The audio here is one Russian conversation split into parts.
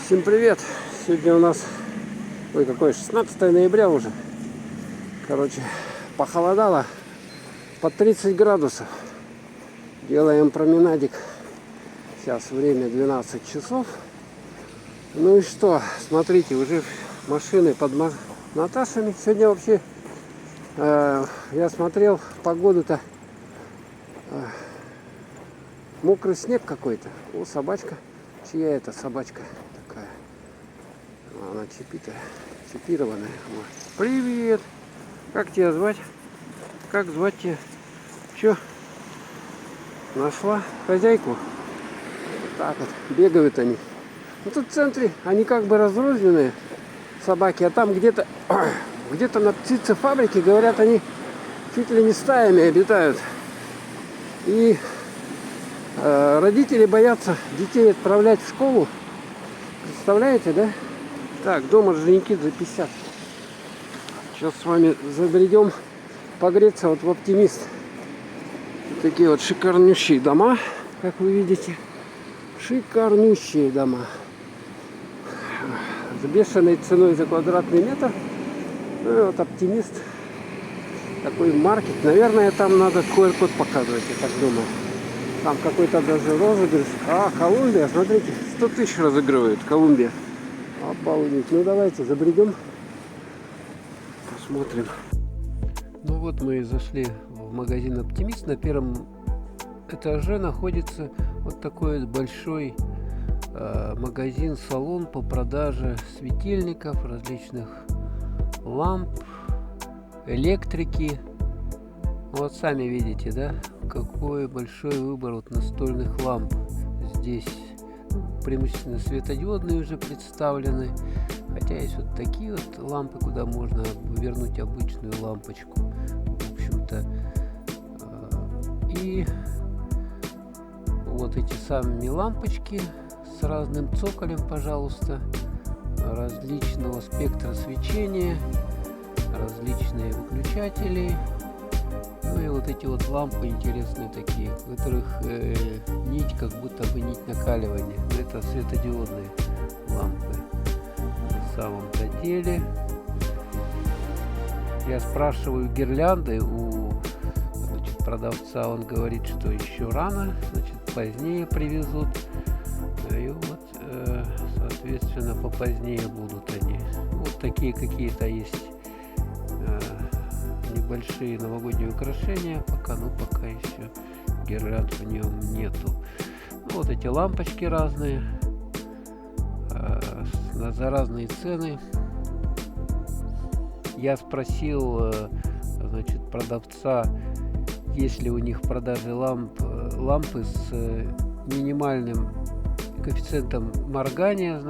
Всем привет! Сегодня у нас, какое 16 ноября уже. Короче, похолодало по 30 градусов. Делаем променадик. Сейчас время 12 часов. Ну и что, смотрите, уже машины под Наташами. Сегодня вообще, я смотрел, погоду-то мокрый снег какой-то. О, собачка. Чья это собачка такая? Она чипированная. Вот. Привет! Как тебя звать? Как звать тебя? Че? Нашла хозяйку? Вот так вот. Бегают они. Ну, тут в центре они как бы разрозненные собаки, а там где-то на птицефабрике, говорят, они чуть ли не стаями обитают. И родители боятся детей отправлять в школу. Представляете, да? Так, дом Орджоникидзе 50. Сейчас с вами забредем погреться вот в Оптимист. Вот такие вот шикарнющие дома, как вы видите. Шикарнющие дома. С бешеной ценой за квадратный метр. Ну и вот Оптимист. Такой маркет. Наверное, там надо QR-код показывать, я так думаю. Там какой-то даже розыгрыш. Колумбия, смотрите, 100 тысяч разыгрывают. Колумбия. Обалдеть. Ну давайте забредем. Посмотрим. Ну вот мы и зашли в магазин Оптимист. На первом этаже находится вот такой вот большой магазин-салон по продаже светильников, различных ламп, электрики. Вот сами видите, да, какой большой выбор вот настольных ламп здесь. Преимущественно светодиодные уже представлены, хотя есть вот такие вот лампы, куда можно вернуть обычную лампочку, в общем-то. И вот эти самые лампочки с разным цоколем, пожалуйста, различного спектра свечения, различные выключатели. Ну и вот эти вот лампы интересные такие, в которых нить, как будто бы нить накаливания. Это светодиодные лампы. На самом-то деле я спрашиваю гирлянды у продавца, он говорит, что еще рано, позднее привезут. И вот, соответственно, попозднее будут они. Вот такие какие-то есть небольшие новогодние украшения, пока еще гирлянд в нем нету. Ну, вот эти лампочки разные, за разные цены. Я спросил, продавца, есть ли у них в продаже лампы с минимальным коэффициентом моргания,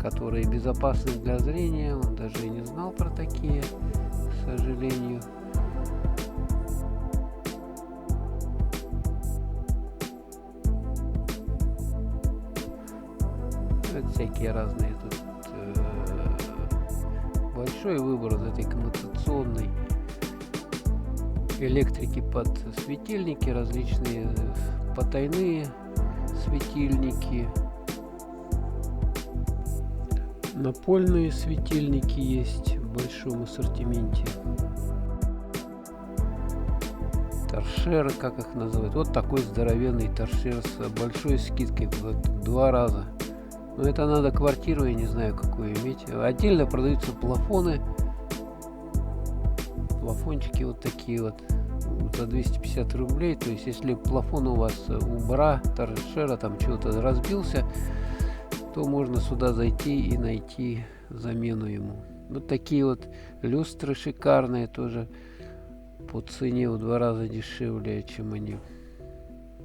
которые безопасны для зрения. Он даже и не знал про такие, к сожалению. Вот всякие разные тут большой выбор вот этой коммутационной электрики под светильники, различные потайные светильники. Напольные светильники есть в большом ассортименте. Торшеры, как их называют. Вот такой здоровенный торшер с большой скидкой в 2 раза. Но это надо квартиру, я не знаю, какую иметь. Отдельно продаются плафоны. Плафончики вот такие вот за 250 рублей. То есть, если плафон у вас у бра, торшера там чего-то разбился, то можно сюда зайти и найти замену ему. Вот такие вот люстры шикарные, тоже по цене в 2 раза дешевле, чем они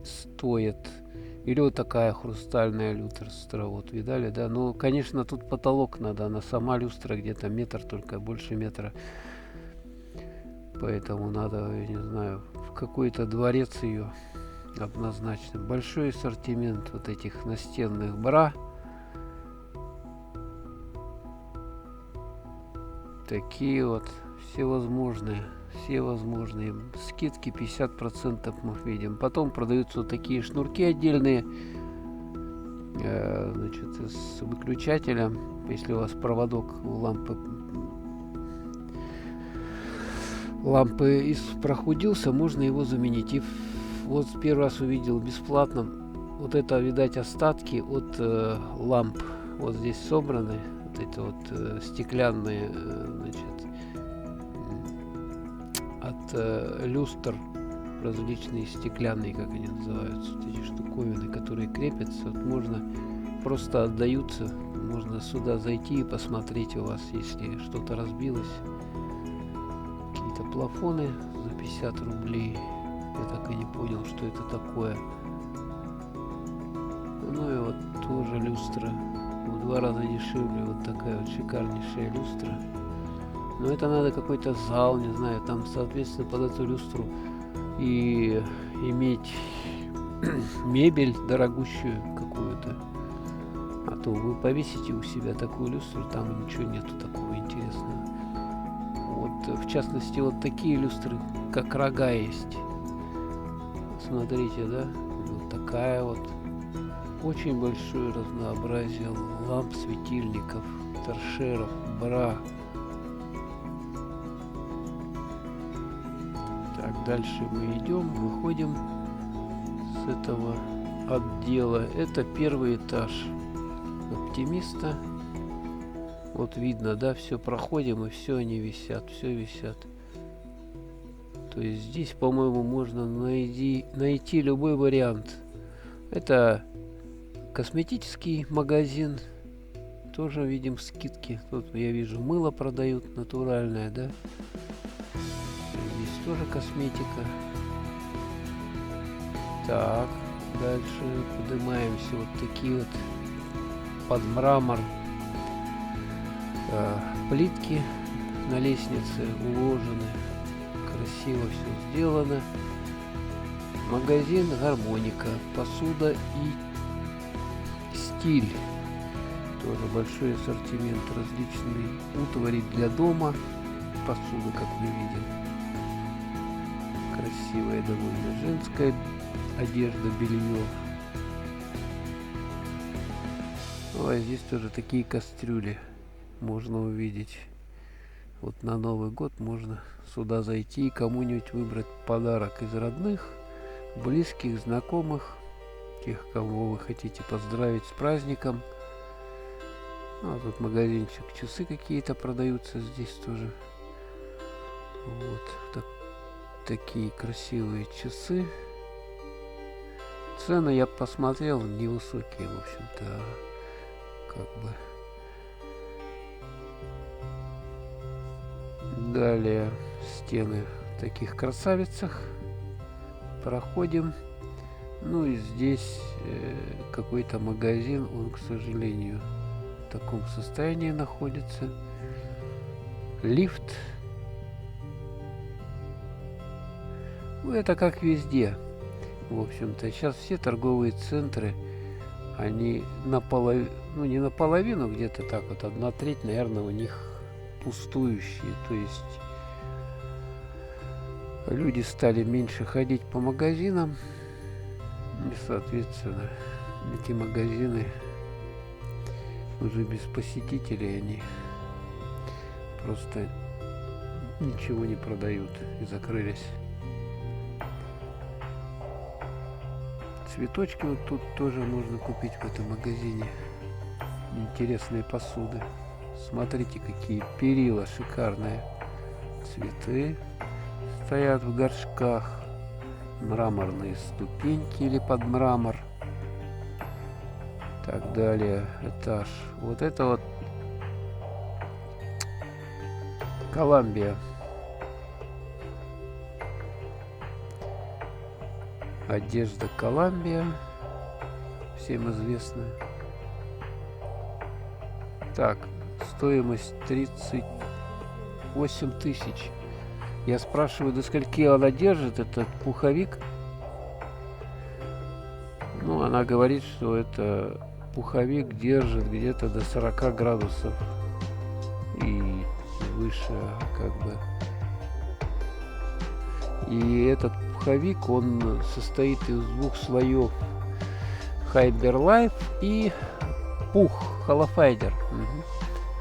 стоят. Или вот такая хрустальная люстра, вот видали, да? Ну, конечно, тут потолок надо, она сама люстра где-то метр, только больше метра. Поэтому надо, я не знаю, в какой-то дворец ее однозначно. Большой ассортимент вот этих настенных бра. Такие вот всевозможные скидки 50% мы видим. Потом продаются вот такие шнурки отдельные значит, с выключателем. Если у вас проводок лампы прохудился, можно его заменить. И вот первый раз увидел бесплатно. Вот это, видать, остатки от ламп. Вот здесь собраны. Вот эти вот стеклянные, значит, от люстр, различные стеклянные, как они называются, вот эти штуковины, которые крепятся. Вот можно, просто отдаются. Можно сюда зайти и посмотреть у вас, если что-то разбилось. Какие-то плафоны за 50 рублей. Я так и не понял, что это такое. Ну и вот тоже люстра. В 2 раза дешевле. Вот такая вот шикарнейшая люстра. Но это надо какой-то зал, не знаю. Там, соответственно, под эту люстру и иметь мебель дорогущую какую-то. А то вы повесите у себя такую люстру, там ничего нету такого интересного. Вот, в частности, вот такие люстры, как рога есть. Смотрите, да? Вот такая вот. Очень большое разнообразие ламп, светильников, торшеров, бра. Так, дальше мы идем, выходим с этого отдела. Это первый этаж Оптимиста. Вот видно, да, все проходим, и все они висят, все висят. То есть здесь, по-моему, можно найти любой вариант. Это косметический магазин. Тоже видим скидки. Тут я вижу, мыло продают натуральное, да. Здесь тоже косметика. Так, дальше поднимаемся. Вот такие вот под мрамор плитки на лестнице уложены. Красиво все сделано. Магазин «Гармоника». Посуда и стиль. Тоже большой ассортимент различной утвари для дома. Посуда, как мы видим. Красивая довольно женская одежда, белье. Ну, а здесь тоже такие кастрюли можно увидеть. Вот на Новый год можно сюда зайти и кому-нибудь выбрать подарок из родных, близких, знакомых, тех, кого вы хотите поздравить с праздником. А тут магазинчик, часы какие-то продаются здесь тоже. Вот такие красивые часы. Цены я посмотрел, невысокие, в общем-то, как бы. Далее стены в таких красавицах. Проходим. Ну и здесь какой-то магазин. Он, к сожалению, в таком состоянии находится. Лифт. Ну, это как везде. В общем-то, сейчас все торговые центры, они наполовину, ну не наполовину, где-то так вот, 1/3, наверное, у них пустующие. То есть люди стали меньше ходить по магазинам. И, соответственно, эти магазины уже без посетителей, они просто ничего не продают и закрылись. Цветочки вот тут тоже можно купить в этом магазине. Интересные посуды. Смотрите, какие перила шикарные. Цветы стоят в горшках. Мраморные ступеньки или под мрамор. Так, далее этаж. Вот это вот Коламбия. Одежда Коламбия. Всем известная. Так, стоимость 38 тысяч. Я спрашиваю, до скольки она держит, этот пуховик. Ну, она говорит, что это пуховик держит где-то до 40 градусов и выше, как бы. И этот пуховик, он состоит из 2 слоев. Хайберлайф и Пух, Холофайдер.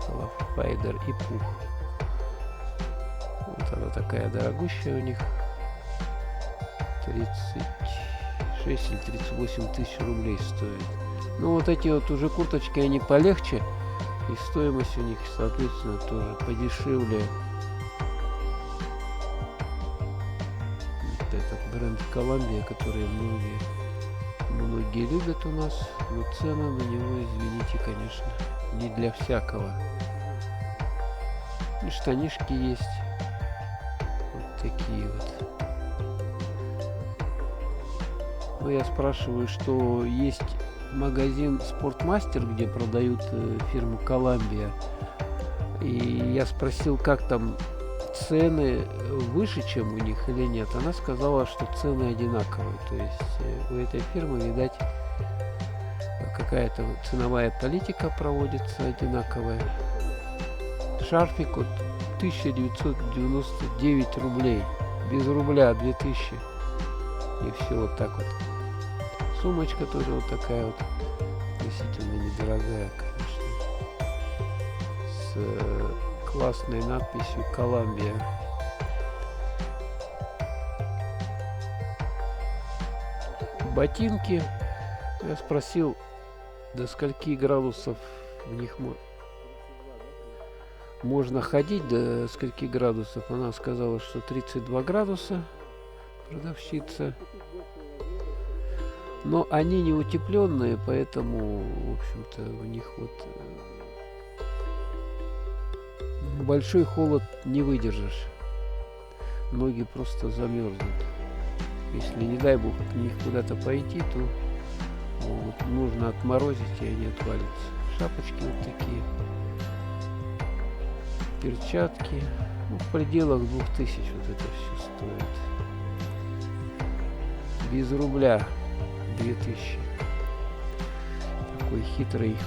Холофайдер и Пух. Вот она такая дорогущая у них. 36 или 38 тысяч рублей стоит. Ну вот эти вот уже курточки, они полегче. И стоимость у них, соответственно, тоже подешевле. Вот этот бренд Columbia, который многие любят у нас. Но цены на него, извините, конечно, не для всякого. И штанишки есть. Вот такие вот. Ну, я спрашиваю, что есть магазин Спортмастер, где продают фирму Columbia. И я спросил, как там цены выше, чем у них или нет. Она сказала, что цены одинаковые. То есть у этой фирмы, видать, какая-то ценовая политика проводится одинаковая. Шарфик вот 1999 рублей. Без рубля 2000. И все вот так вот. Сумочка тоже вот такая вот. Относительно недорогая, конечно. С классной надписью Columbia. Ботинки. Я спросил, до скольки градусов в них можно ходить, до скольки градусов. Она сказала, что 32 градуса. Продавщица. Но они не утепленные, поэтому, в общем-то, у них вот большой холод не выдержишь. Ноги просто замерзнут. Если, не дай бог, к них куда-то пойти, то нужно отморозить, и они отвалятся. Шапочки вот такие. Перчатки. Ну, в пределах 2000 вот это все стоит. Без рубля 2000. Такой хитрый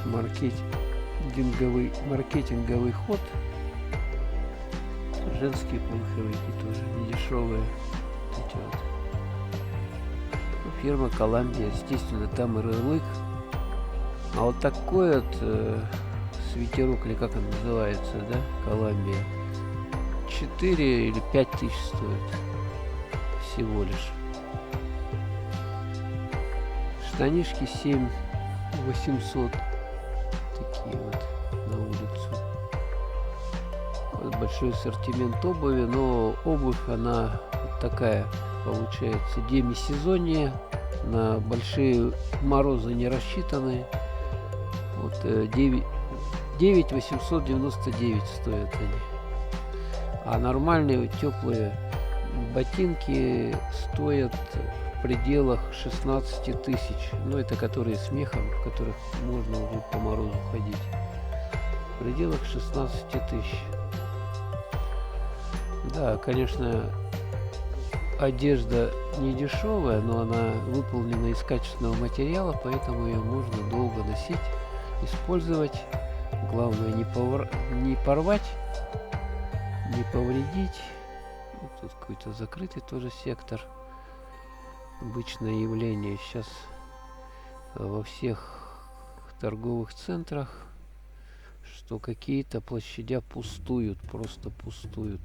маркетинговый ход. Женские пуховики тоже недешевые. Эти вот. Ну, фирма Columbia, естественно, там и ярлык. А вот такой вот свитерок, или как он называется, да, Columbia, 4 или 5 тысяч стоит всего лишь. Штанишки 7800. Такие вот на улицу. Вот большой ассортимент обуви, но обувь она вот такая получается демисезонье, на большие морозы не рассчитаны. Вот 9899 стоят они. А нормальные теплые ботинки стоят в пределах 16 тысяч. Ну, это которые с мехом, в которых можно уже по морозу ходить. В пределах 16 тысяч. Да, конечно, одежда не дешевая, но она выполнена из качественного материала, поэтому ее можно долго носить, использовать. Главное не порвать, не повредить. Вот тут какой-то закрытый тоже сектор. Обычное явление сейчас во всех торговых центрах, что какие-то площадя пустуют, просто пустуют.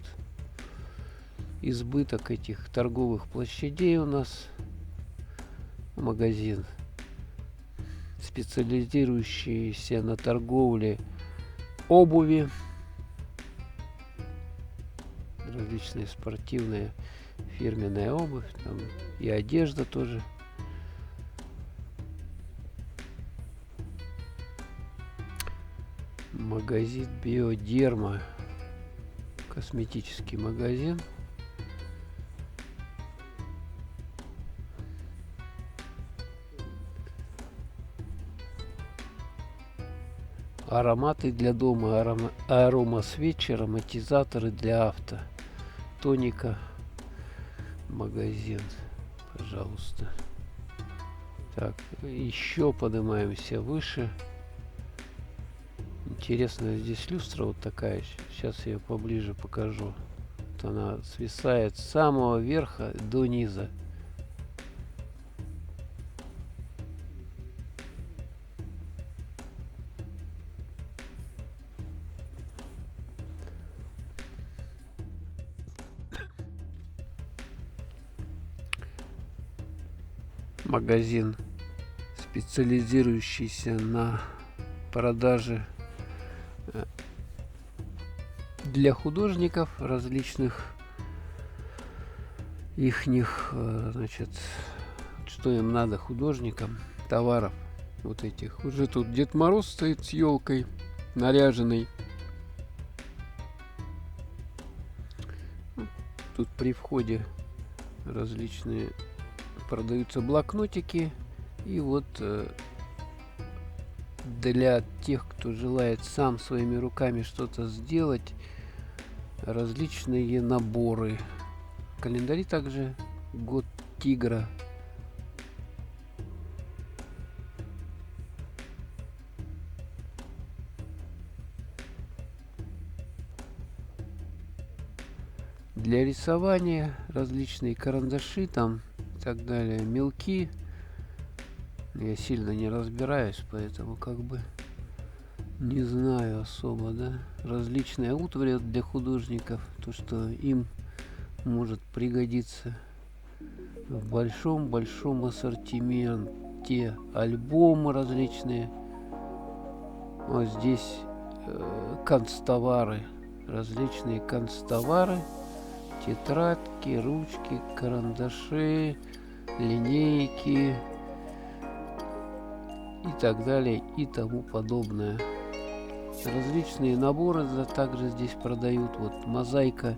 Избыток этих торговых площадей у нас. Магазин, специализирующийся на торговле обуви, различные спортивные, фирменная обувь, там и одежда тоже. Магазин Биодерма, косметический магазин. Ароматы для дома, аромасвечи, ароматизаторы для авто. Тоника, магазин, пожалуйста. Так, еще поднимаемся выше. Интересная здесь люстра вот такая. Сейчас я ее поближе покажу. Вот она свисает с самого верха до низа. Магазин, специализирующийся на продаже для художников различных ихних, значит, что им надо художникам, товаров вот этих. Уже тут Дед Мороз стоит с елкой наряженный. Тут при входе различные продаются блокнотики. И вот для тех, кто желает сам своими руками что-то сделать, различные наборы. Календари также, год тигра. Для рисования различные карандаши там и так далее, мелки. Я сильно не разбираюсь, поэтому как бы не знаю особо, да. Различная утварь для художников, то, что им может пригодиться в большом ассортименте. Альбомы различные. Вот здесь канцтовары, различные канцтовары, тетрадки, ручки, карандаши, линейки и так далее и тому подобное. Различные наборы также здесь продают. Вот мозаика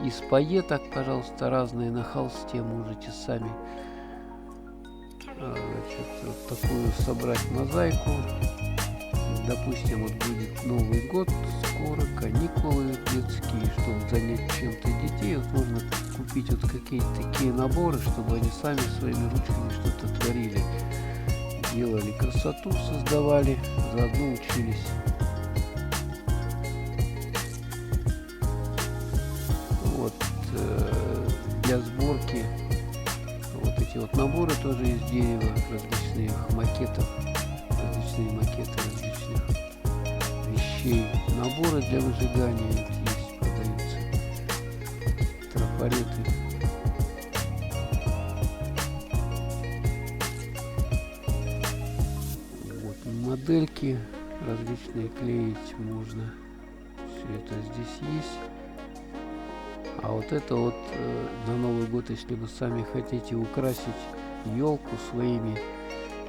из пайеток, пожалуйста, разные на холсте можете сами, значит, вот такую собрать мозаику. Допустим, вот будет Новый год, скоро каникулы детские, чтобы занять чем-то детей, вот можно купить вот какие-то такие наборы, чтобы они сами своими ручками что-то творили, делали красоту, создавали, заодно учились. Вот для сборки вот эти вот наборы тоже из дерева, различных макеты различных вещей. Наборы для выжигания есть, продаются. Трафареты. Вот модельки различные клеить можно. Все это здесь есть. А вот это вот на Новый год, если вы сами хотите украсить елку своими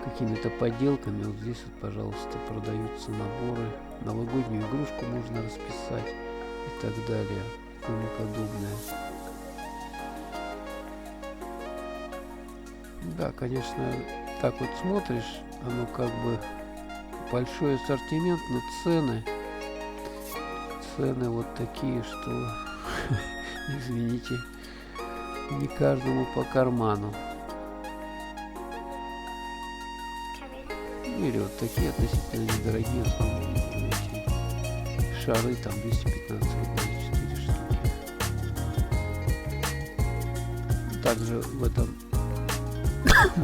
какими-то поделками, вот здесь вот, пожалуйста, продаются наборы. Новогоднюю игрушку можно расписать и так далее, и тому подобное. Да, конечно, так вот смотришь, оно как бы большой ассортимент, но цены вот такие, что извините, не каждому по карману. Или вот такие относительно недорогие, эти шары, там 215 рублей 4 штуки. Также в этом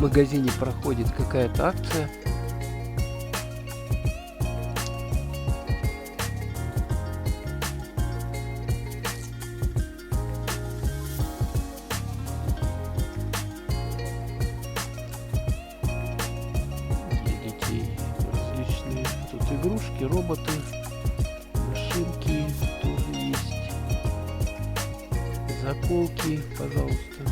магазине проходит какая-то акция. Игрушки, роботы, машинки тоже есть, заколки, пожалуйста.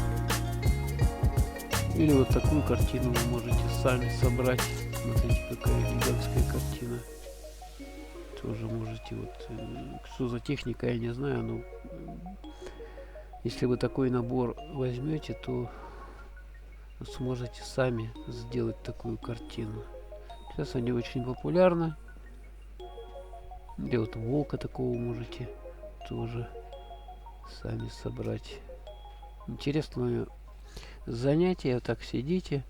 Или вот такую картину вы можете сами собрать. Смотрите, какая гигантская картина. Тоже можете, вот, что за техника, я не знаю, но если вы такой набор возьмете, то сможете сами сделать такую картину. Сейчас они очень популярны. Или вот волка такого можете тоже сами собрать. Интересное занятие. Так сидите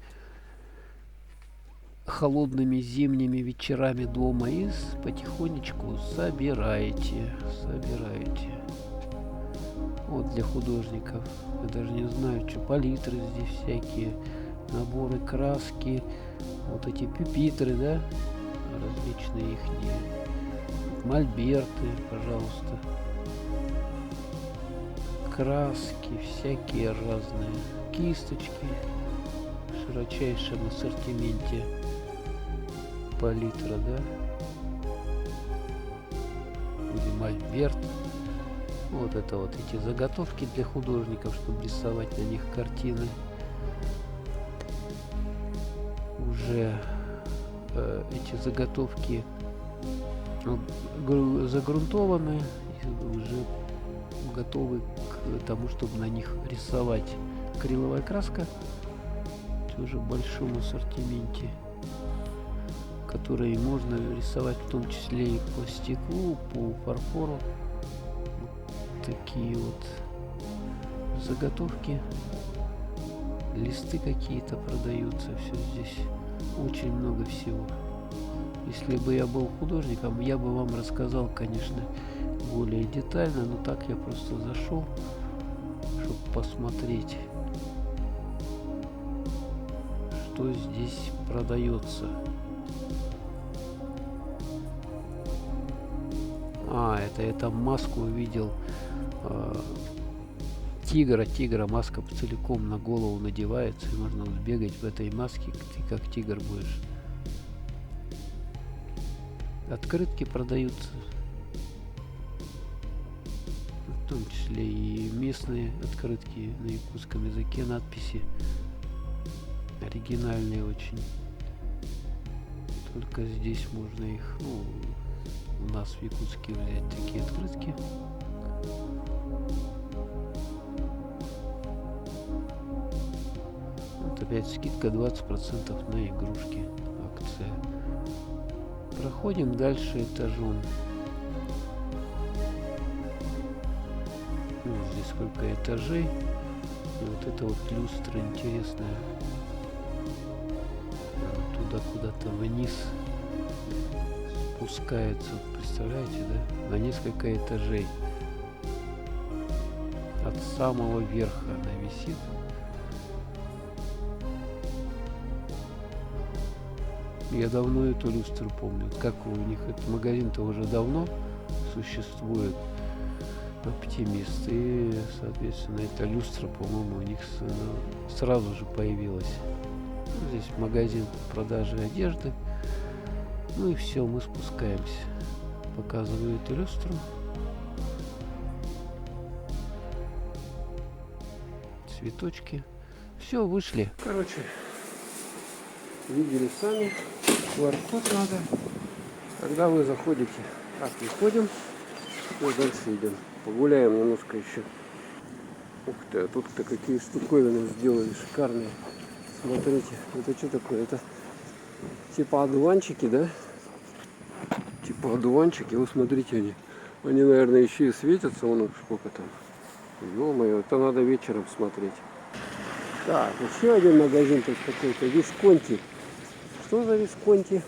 холодными зимними вечерами дома и потихонечку собираете. Вот для художников. Я даже не знаю, что палитры здесь всякие, наборы краски, вот эти пюпитры, да, различные ихние. Мольберты, пожалуйста. Краски всякие разные. Кисточки, широчайшем ассортименте палитра, да? Или мольберт. Вот это вот эти заготовки для художников, чтобы рисовать на них картины. Уже эти заготовки загрунтованы, уже готовы к тому, чтобы на них рисовать. Акриловая краска тоже в большом ассортименте, которые можно рисовать в том числе и по стеклу, по фарфору. Вот такие вот заготовки, листы какие-то продаются, все здесь очень много всего. Если бы я был художником, я бы вам рассказал, конечно, более детально, но так я просто зашел, чтобы посмотреть, что здесь продается. Это я там маску увидел тигра, маска целиком на голову надевается, и можно бегать в этой маске, ты как тигр будешь. Открытки продаются, в том числе и местные открытки на якутском языке, надписи оригинальные очень. Только здесь можно их, у нас в Якутске взять такие открытки. Вот опять скидка 20% на игрушки, акция. Проходим дальше этажом. Здесь сколько этажей. И вот это вот люстра интересная. Туда куда-то вниз спускается. Представляете, да? На несколько этажей. От самого верха она висит. Я давно эту люстру помню. Как у них этот магазин-то уже давно существует, Оптимист. И, соответственно, эта люстра, по-моему, у них сразу же появилась. Здесь магазин продажи одежды. Ну и все, мы спускаемся. Показываю эту люстру. Цветочки. Все, вышли. Короче, видели сами. QR-код надо. Когда вы заходите, так, выходим и дальше идем. Погуляем немножко еще. Ух ты, а тут-то какие штуковины сделали шикарные. Смотрите, это что такое? Это типа одуванчики, да? Типа одуванчики. Вот смотрите, они, наверное, еще и светятся. Вон сколько там. Ё-моё, это надо вечером смотреть. Так, еще один магазин тут какой-то. Висконти. Что за Висконти?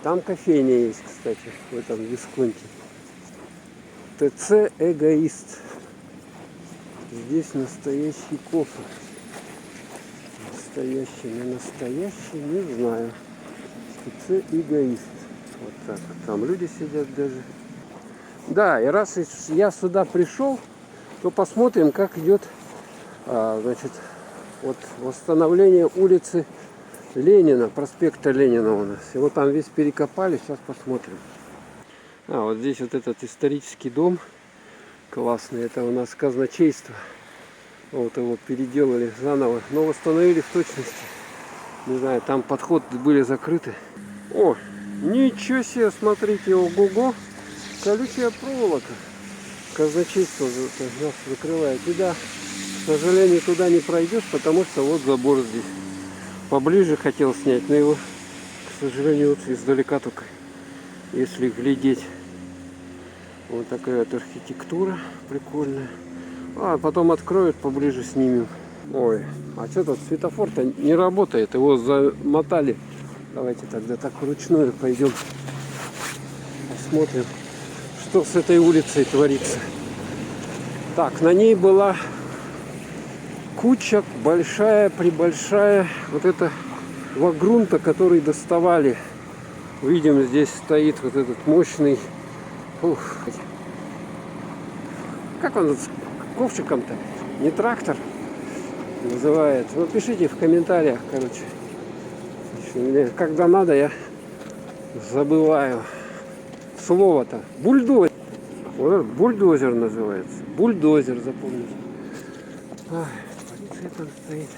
Там кофейня есть, кстати, в этом Висконти. ТЦ Эгоист. Здесь настоящий кофе. Настоящий, не настоящий, не знаю. ТЦ Эгоист. Вот так вот. Там люди сидят даже. Да, и раз я сюда пришел, то посмотрим, как идет, значит, вот восстановление улицы Ленина, проспекта Ленина у нас. Его там весь перекопали, сейчас посмотрим. Вот здесь вот этот исторический дом классный, это у нас казначейство. Вот его переделали заново, но восстановили в точности. Не знаю, там подходы были закрыты. О, ничего себе, смотрите, ого-го, колючая проволока. Казначейство нас закрывает. И да, к сожалению, туда не пройдешь, потому что вот забор здесь. Поближе хотел снять, но его, к сожалению, вот издалека только, если глядеть. Вот такая вот архитектура прикольная. Потом откроют, поближе снимем. Ой, а что тут светофор-то не работает, его замотали. Давайте тогда так вручную пойдем посмотрим, что с этой улицей творится. Так, на ней была куча большая вот это вагрунта, который доставали. Видим, здесь стоит вот этот мощный, как он с ковшиком-то, не трактор, называется. Ну, пишите в комментариях, короче. Мне, когда надо, я забываю слово-то. Бульдозер. Вот этот бульдозер называется. Бульдозер, запомните. Ай, полиция там стоит.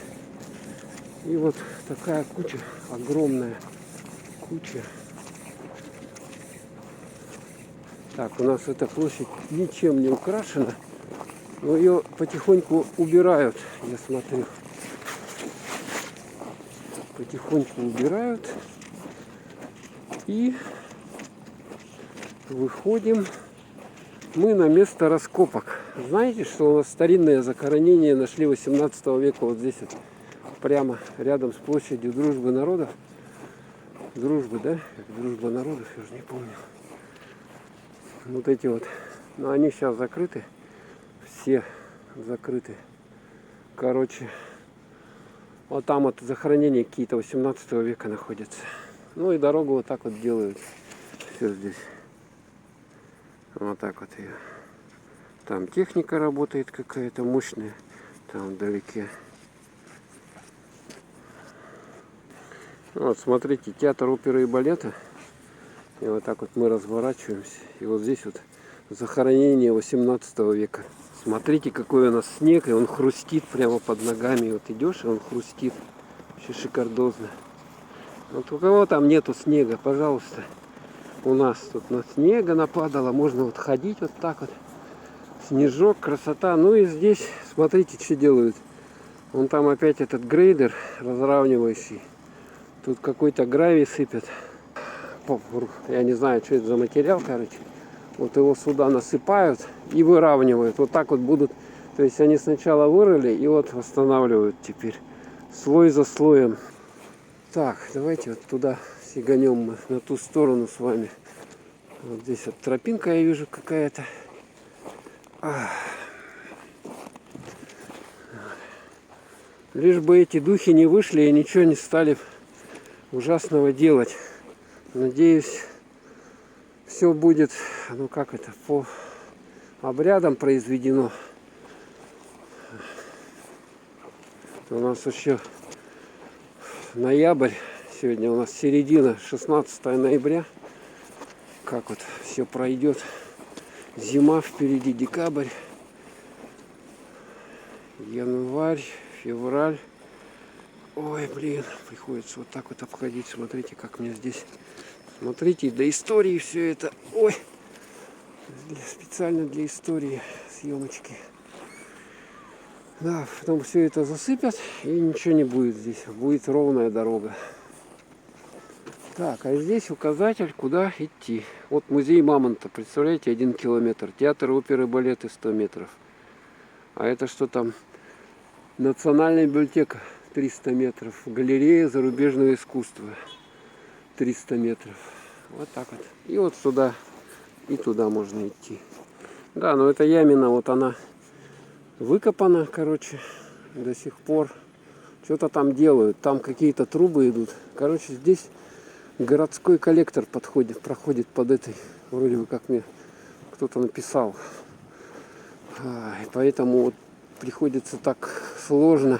И вот такая куча, огромная куча. Так, у нас эта площадь ничем не украшена, но ее потихоньку убирают, я смотрю. Потихоньку убирают. И выходим мы на место раскопок. Знаете, что у нас старинное захоронение нашли 18 века вот здесь вот, прямо рядом с площадью Дружбы народов. Дружбы, да? Дружба народов, я уже не помню. Вот эти вот. Но они сейчас закрыты. Все закрыты. Короче, вот там вот захоронения какие-то 18 века находятся. Ну и дорогу вот так вот делают. Все здесь. Вот так вот ее. Там техника работает какая-то мощная. Там вдалеке. Вот смотрите, театр оперы и балета. И вот так вот мы разворачиваемся. И вот здесь вот захоронение 18 века. Смотрите, какой у нас снег. И он хрустит прямо под ногами. Вот идешь, и он хрустит. Вообще шикардозно. Вот у кого там нету снега, пожалуйста. У нас тут на снега нападало. Можно вот ходить вот так вот. Снежок, красота. Ну и здесь, смотрите, что делают. Вон там опять этот грейдер разравнивающий. Тут какой-то гравий сыпят. Я не знаю, что это за материал, короче. Вот его сюда насыпают и выравнивают. Вот так вот будут. То есть они сначала вырыли и вот восстанавливают теперь. Слой за слоем. Так, давайте вот туда сиганем мы, на ту сторону с вами. Вот здесь вот тропинка я вижу какая-то. Лишь бы эти духи не вышли и ничего не стали ужасного делать. Надеюсь, все будет, ну как это, по обрядам произведено. У нас еще ноябрь, сегодня у нас середина, 16 ноября. Как вот все пройдет. Зима впереди, декабрь, январь, февраль. Ой, блин, приходится вот так вот обходить. Смотрите, как мне здесь. Смотрите, до истории все это. Ой, специально для истории съемочки. Да, потом все это засыпят и ничего не будет здесь. Будет ровная дорога. Так, а здесь указатель, куда идти. Вот музей Мамонта, представляете, 1 километр. Театр оперы и балета 100 метров. А это что там? Национальная библиотека 300 метров. Галерея зарубежного искусства 300 метров. Вот так вот. И вот сюда, и туда можно идти. Да, но эта ямина, вот она выкопана, короче, до сих пор. Что-то там делают. Там какие-то трубы идут. Короче, здесь городской коллектор проходит под этой. Вроде бы как мне кто-то написал. И поэтому вот приходится так сложно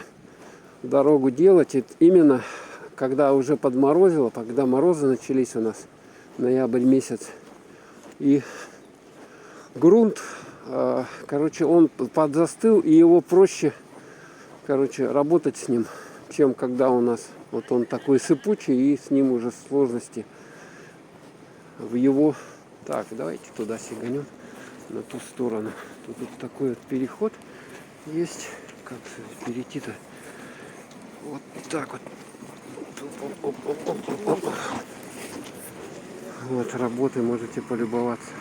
дорогу делать. Это именно когда уже подморозило, когда морозы начались у нас, ноябрь месяц. И грунт, короче, он подзастыл, и его проще, короче, работать с ним, чем когда у нас вот он такой сыпучий, и с ним уже сложности в его... Так, давайте туда сиганем, на ту сторону. Тут такой вот переход есть. Как перейти-то? Вот так вот. Вот работы, можете полюбоваться.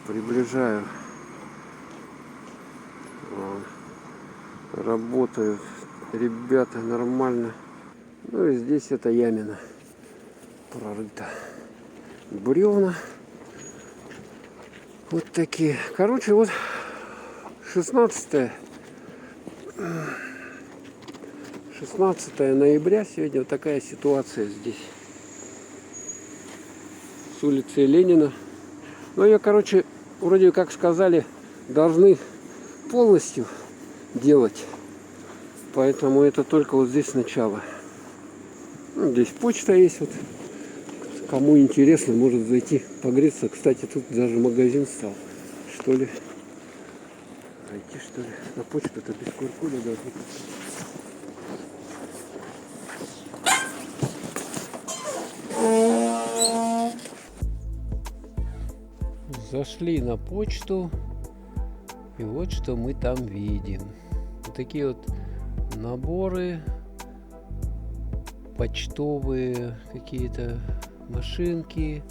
Приближаю. Работают ребята нормально. Ну и здесь это ямина прорыта. Бревна. Вот такие. Короче, вот 16 ноября. Сегодня вот такая ситуация здесь. С улицы Ленина. Но ее, короче, вроде как сказали, должны полностью делать. Поэтому это только вот здесь начало. Ну, здесь почта есть. Вот. Кому интересно, может зайти погреться. Кстати, тут даже магазин стал. Что ли? Зайти, что ли? На почту-то без QR-кода должны. Зашли на почту. И вот что мы там видим. Вот такие вот наборы. Почтовые какие-то машинки.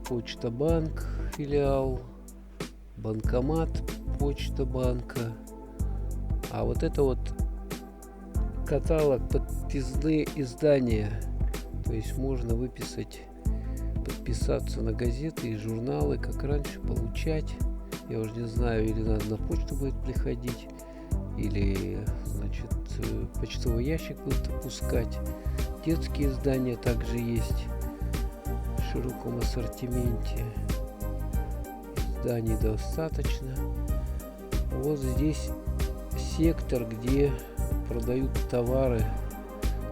Почта банк филиал. Банкомат почта банка. А вот это вот каталог, подписные издания. То есть можно подписаться на газеты и журналы, как раньше, получать. Я уже не знаю, или надо на почту будет приходить, или, значит, почтовый ящик будет опускать. Детские издания также есть в широком ассортименте. Изданий достаточно. Вот здесь сектор, где продают товары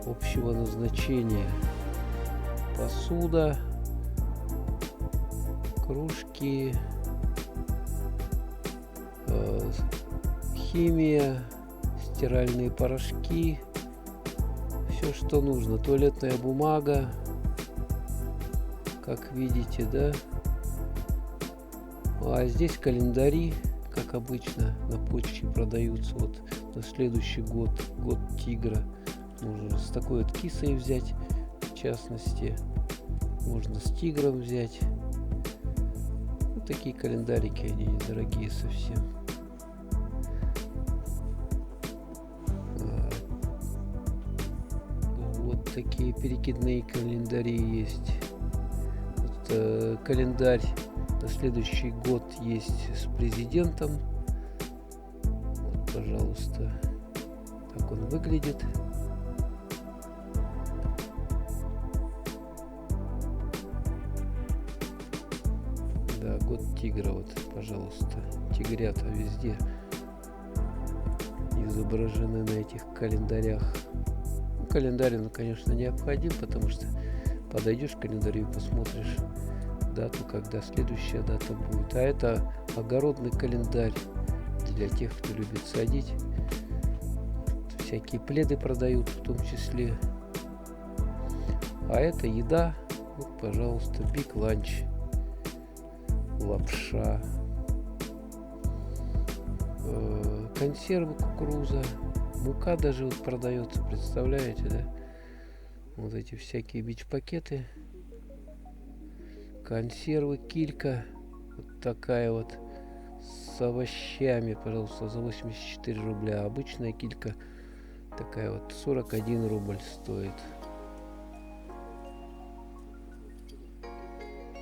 общего назначения. Посуда, кружки, химия, стиральные порошки, все, что нужно. Туалетная бумага, как видите, да? А здесь календари, как обычно, на почте продаются. Вот на следующий год, год тигра. Можно с такой вот кисой взять, в частности. Можно с тигром взять. Вот такие календарики, они недорогие совсем. Вот такие перекидные календари есть. Вот, календарь на следующий год есть с президентом. Вот, пожалуйста, так он выглядит. Да, год тигра, вот, пожалуйста. Тигрята везде изображены на этих календарях. Ну, календарь, ну, конечно, необходим, потому что подойдешь к календарю и посмотришь дату, когда следующая дата будет. А это огородный календарь для тех, кто любит садить. Всякие пледы продают в том числе. А это еда. Вот, пожалуйста, Big Lunch. Лапша. Консервы кукуруза. Мука даже вот продается, представляете, да? Вот эти всякие бич-пакеты. Консервы, килька. Вот такая вот. С овощами, пожалуйста, за 84 рубля. Обычная килька такая вот 41 рубль стоит.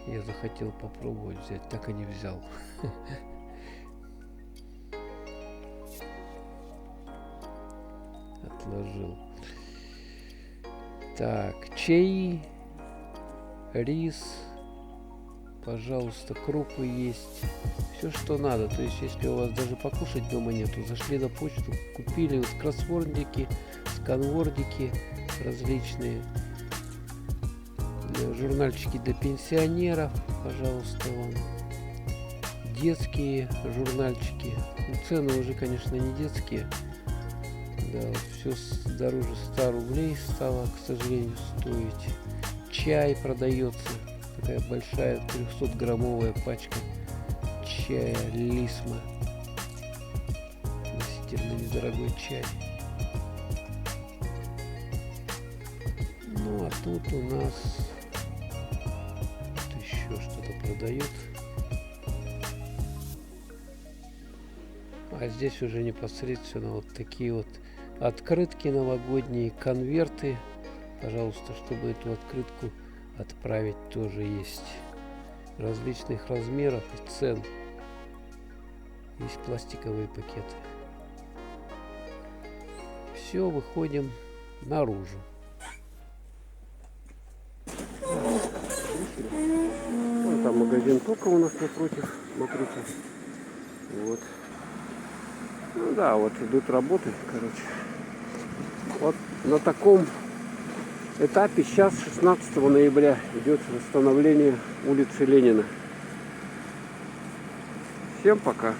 Я захотел попробовать взять, так и не взял. Отложил. Так, чай, рис, пожалуйста, крупы есть. Все, что надо. То есть, если у вас даже покушать дома нету, зашли на почту, купили вот кроссвордики, сканвордики различные. Журнальчики для пенсионеров, пожалуйста, вам. Детские журнальчики. Ну, цены уже, конечно, не детские. Да, все дороже 100 рублей стало, к сожалению, стоить. Чай продается. Такая большая 300-граммовая пачка чая Лисма. Относительно недорогой чай. Ну, а тут у нас еще что-то продают. А здесь уже непосредственно вот такие вот открытки новогодние, конверты. Пожалуйста, чтобы эту открытку отправить, тоже есть различных размеров и цен. Есть пластиковые пакеты. Все, выходим наружу. Вон там магазин Тока у нас напротив. Смотрите. Вот. Ну да, вот идут работы, короче. Вот на таком этапе сейчас, 16 ноября, идет восстановление улицы Ленина. Всем пока.